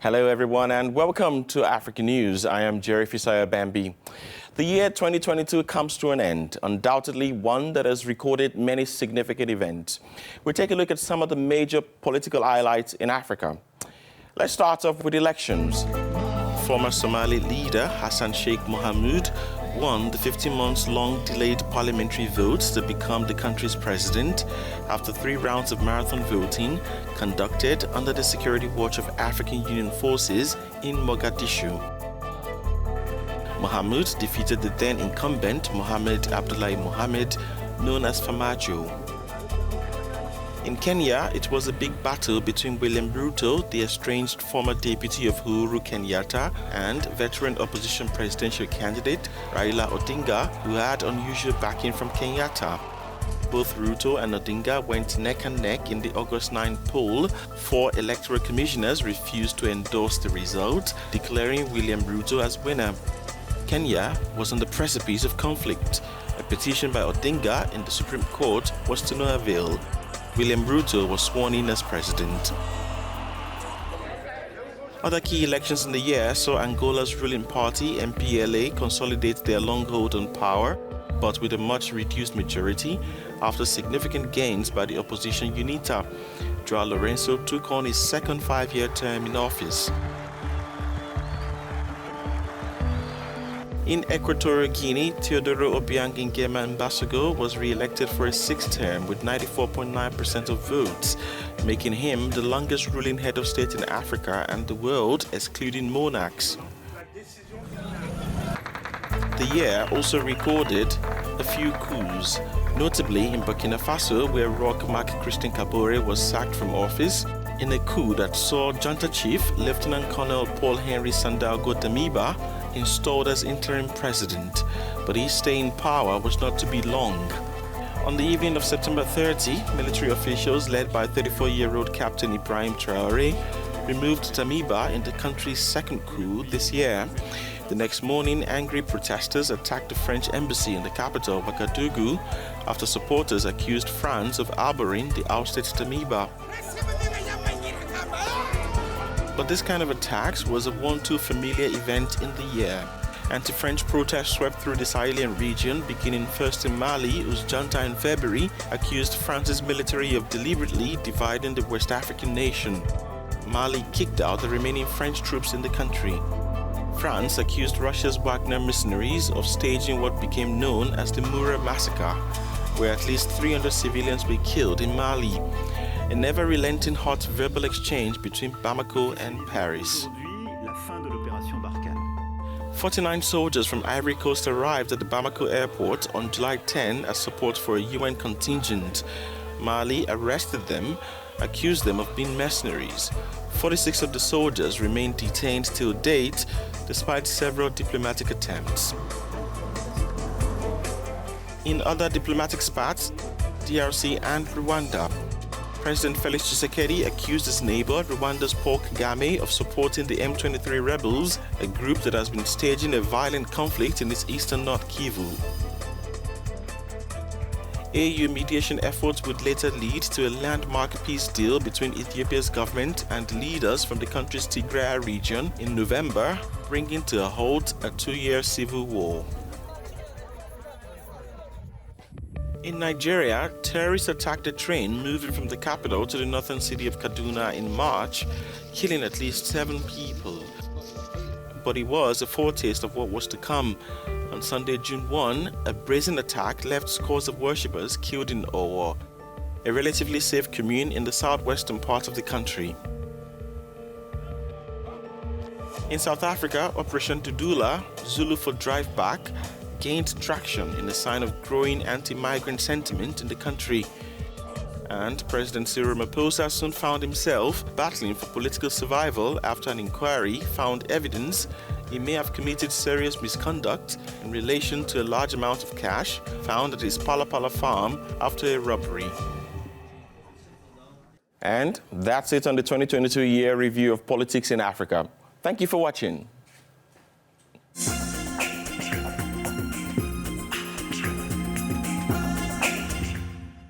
Hello everyone and welcome to Africanews. I am Jerry Fisaya Bambi. The year 2022 comes to an end, undoubtedly one that has recorded many significant events. We'll take a look at some of the major political highlights in Africa. Let's start off with elections. Former Somali leader Hassan Sheikh Mohamud won the 15 months long delayed parliamentary votes to become the country's president after 3 rounds of marathon voting conducted under the security watch of African Union forces in Mogadishu. Mohamud defeated the then incumbent Mohamed Abdullahi Mohamed, known as Famajo. In Kenya, it was a big battle between William Ruto, the estranged former deputy of Uhuru Kenyatta, and veteran opposition presidential candidate Raila Odinga, who had unusual backing from Kenyatta. Both Ruto and Odinga went neck and neck in the August 9 poll. 4 electoral commissioners refused to endorse the result, declaring William Ruto as winner. Kenya was on the precipice of conflict. A petition by Odinga in the Supreme Court was to no avail. William Ruto was sworn in as president. Other key elections in the year saw Angola's ruling party, MPLA, consolidate their long hold on power, but with a much reduced majority after significant gains by the opposition UNITA. Joao Lorenzo took on his second 5-year term in office. In Equatorial Guinea, Teodoro Obiang Nguema Mbasogo was re-elected for a 6th term with 94.9% of votes, making him the longest ruling head of state in Africa and the world, excluding monarchs. The year also recorded a few coups, notably in Burkina Faso, where Roch Marc Christian Kabore was sacked from office in a coup that saw junta chief Lieutenant Colonel Paul Henry Sandaogo Damiba installed as interim president, but his stay in power was not to be long. On the evening of September 30, military officials led by 34-year-old Captain Ibrahim Traoré removed Damiba in the country's 2nd coup this year. The next morning, angry protesters attacked the French embassy in the capital, Ouagadougou, after supporters accused France of harboring the ousted Damiba. But this kind of attacks was a one-too familiar event in the year. Anti-French protests swept through the Sahelien region, beginning first in Mali, whose junta in February accused France's military of deliberately dividing the West African nation. Mali kicked out the remaining French troops in the country. France accused Russia's Wagner mercenaries of staging what became known as the Moura massacre, where at least 300 civilians were killed in Mali. A never-relenting hot verbal exchange between Bamako and Paris. 49 soldiers from Ivory Coast arrived at the Bamako airport on July 10 as support for a UN contingent. Mali arrested them, accused them of being mercenaries. 46 of the soldiers remain detained till date, despite several diplomatic attempts. In other diplomatic spats, DRC and Rwanda. President Felix Tshisekedi accused his neighbor, Rwanda's Paul Kagame, of supporting the M23 rebels, a group that has been staging a violent conflict in its eastern North Kivu. AU mediation efforts would later lead to a landmark peace deal between Ethiopia's government and leaders from the country's Tigray region in November, bringing to a halt a 2-year civil war. In Nigeria, terrorists attacked a train moving from the capital to the northern city of Kaduna in March, killing at least 7 people. But it was a foretaste of what was to come. On Sunday, June 1, a brazen attack left scores of worshippers killed in Owo, a relatively safe commune in the southwestern part of the country. In South Africa, Operation Dudula, Zulu for Drive Back, gained traction in a sign of growing anti-migrant sentiment in the country. And President Cyril Ramaphosa soon found himself battling for political survival after an inquiry found evidence he may have committed serious misconduct in relation to a large amount of cash found at his Pala Pala farm after a robbery. And that's it on the 2022 year review of politics in Africa. Thank you for watching.